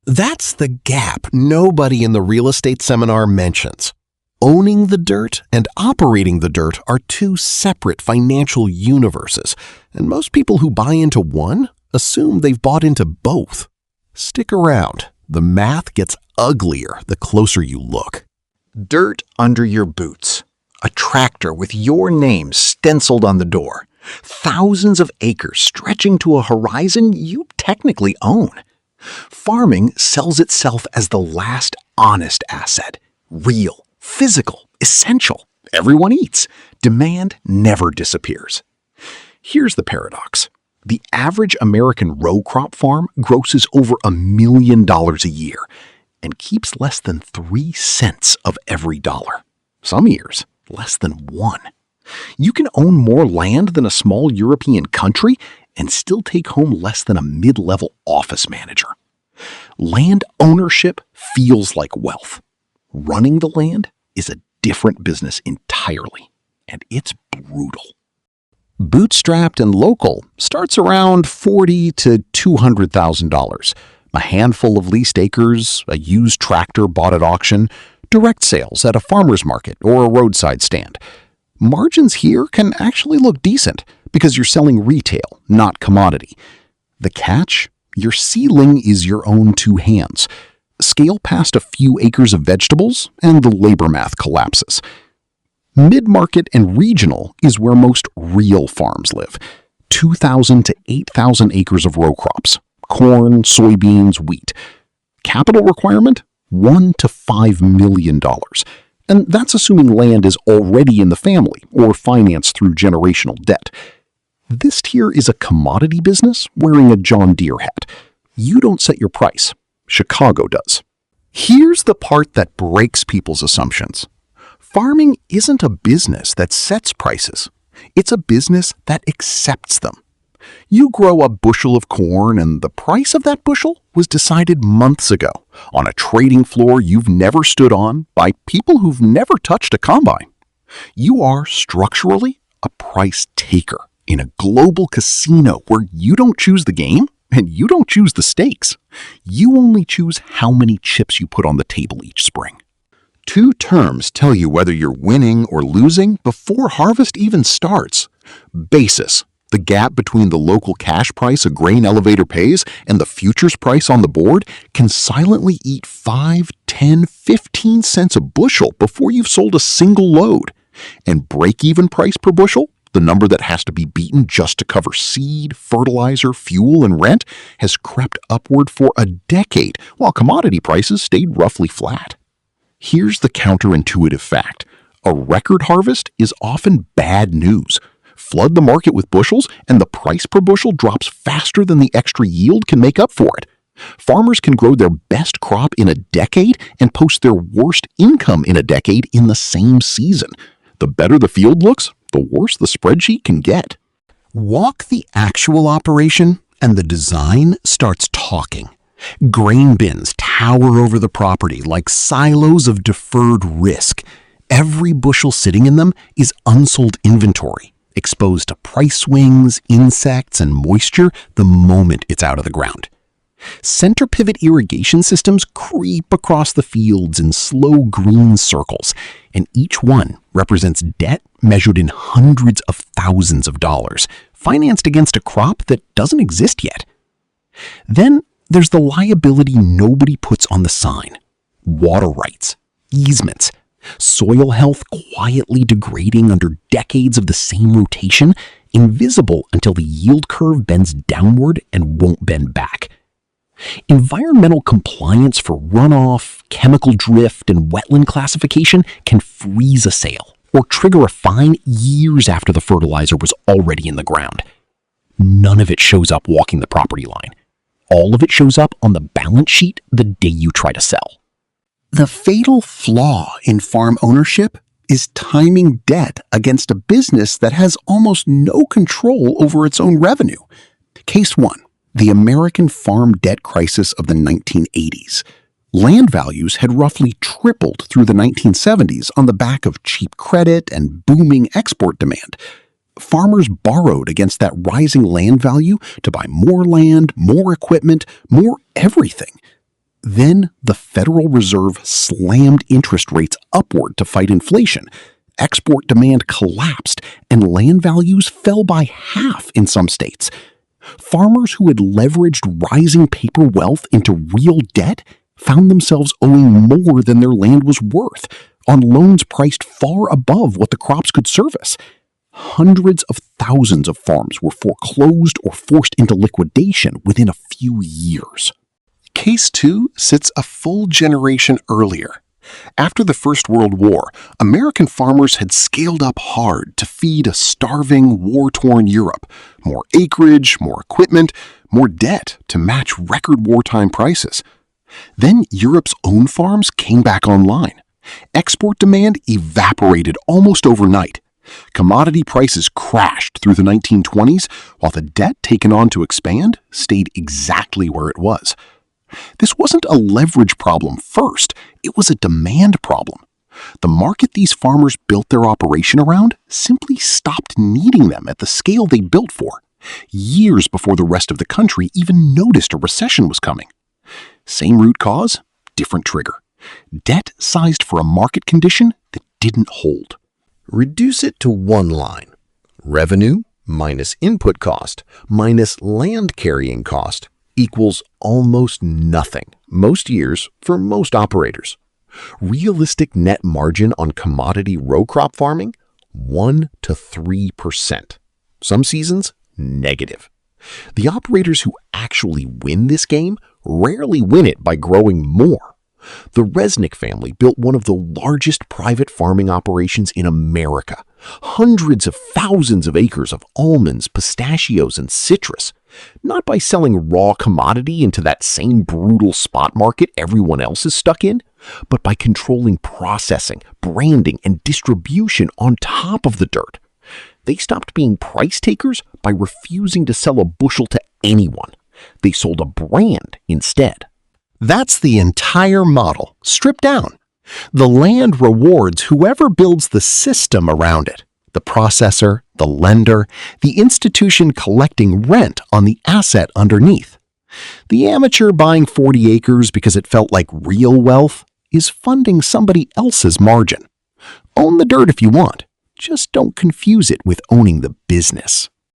That's the gap nobody in the real estate seminar mentions. Owning the dirt and operating the dirt are two separate financial universes, and most people who buy into one assume they've bought into both. Stick around. The math gets uglier the closer you look. Dirt under your boots. A tractor with your name stenciled on the door. Thousands of acres stretching to a horizon you technically own. Farming sells itself as the last honest asset. Real, physical, essential. Everyone eats. Demand never disappears. Here's the paradox. The average American row crop farm grosses over $1 million a year and keeps less than 3 cents of every dollar. Some years, less than 1. You can own more land than a small European country and still take home less than a mid-level office manager. Land ownership feels like wealth. Running the land is a different business entirely, and it's brutal. Bootstrapped and local starts around $40,000 to $200,000. A handful of leased acres, a used tractor bought at auction, direct sales at a farmer's market or a roadside stand. Margins here can actually look decent because you're selling retail, not commodity. The catch? Your ceiling is your own 2 hands. Scale past a few acres of vegetables and the labor math collapses. Mid-market and regional is where most real farms live. 2,000 to 8,000 acres of row crops. Corn, soybeans, wheat. Capital requirement? $1 to $5 million. And that's assuming land is already in the family or financed through generational debt. This tier is a commodity business wearing a John Deere hat. You don't set your price. Chicago does. Here's the part that breaks people's assumptions. Farming isn't a business that sets prices. It's a business that accepts them. You grow a bushel of corn and the price of that bushel was decided months ago on a trading floor you've never stood on by people who've never touched a combine. You are structurally a price taker in a global casino where you don't choose the game and you don't choose the stakes. You only choose how many chips you put on the table each spring. 2 terms tell you whether you're winning or losing before harvest even starts. Basis, the gap between the local cash price a grain elevator pays and the futures price on the board, can silently eat 5, 10, 15 cents a bushel before you've sold a single load. And break-even price per bushel, the number that has to be beaten just to cover seed, fertilizer, fuel, and rent, has crept upward for a decade, while commodity prices stayed roughly flat. Here's the counterintuitive fact. A record harvest is often bad news. Flood the market with bushels, and the price per bushel drops faster than the extra yield can make up for it. Farmers can grow their best crop in a decade and post their worst income in a decade in the same season. The better the field looks, the worse the spreadsheet can get. Walk the actual operation, and the design starts talking. Grain bins tower over the property like silos of deferred risk. Every bushel sitting in them is unsold inventory, exposed to price swings, insects, and moisture the moment it's out of the ground. Center pivot irrigation systems creep across the fields in slow green circles, and each one represents debt measured in hundreds of thousands of dollars, financed against a crop that doesn't exist yet. Then there's the liability nobody puts on the sign. Water rights, easements, soil health quietly degrading under decades of the same rotation, invisible until the yield curve bends downward and won't bend back. Environmental compliance for runoff, chemical drift, and wetland classification can freeze a sale or trigger a fine years after the fertilizer was already in the ground. None of it shows up walking the property line. All of it shows up on the balance sheet the day you try to sell. The fatal flaw in farm ownership is timing debt against a business that has almost no control over its own revenue. Case 1. The American farm debt crisis of the 1980s. Land values had roughly tripled through the 1970s on the back of cheap credit and booming export demand. Farmers borrowed against that rising land value to buy more land, more equipment, more everything. Then the Federal Reserve slammed interest rates upward to fight inflation. Export demand collapsed, and land values fell by half in some states. Farmers who had leveraged rising paper wealth into real debt found themselves owing more than their land was worth, on loans priced far above what the crops could service. Hundreds of thousands of farms were foreclosed or forced into liquidation within a few years. Case 2 sits a full generation earlier. After the First World War, American farmers had scaled up hard to feed a starving, war-torn Europe. More acreage, more equipment, more debt to match record wartime prices. Then Europe's own farms came back online. Export demand evaporated almost overnight. Commodity prices crashed through the 1920s, while the debt taken on to expand stayed exactly where it was. This wasn't a leverage problem first, it was a demand problem. The market these farmers built their operation around simply stopped needing them at the scale they built for, years before the rest of the country even noticed a recession was coming. Same root cause, different trigger. Debt sized for a market condition that didn't hold. Reduce it to one line. Revenue minus input cost minus land carrying cost equals almost nothing most years for most operators. Realistic net margin on commodity row crop farming, 1 to 3%. Some seasons, negative. The operators who actually win this game rarely win it by growing more. The Resnick family built one of the largest private farming operations in America. Hundreds of thousands of acres of almonds, pistachios, and citrus. Not by selling raw commodity into that same brutal spot market everyone else is stuck in, but by controlling processing, branding, and distribution on top of the dirt. They stopped being price takers by refusing to sell a bushel to anyone. They sold a brand instead. That's the entire model, stripped down. The land rewards whoever builds the system around it. The processor, the lender, the institution collecting rent on the asset underneath. The amateur buying 40 acres because it felt like real wealth is funding somebody else's margin. Own the dirt if you want. Just don't confuse it with owning the business.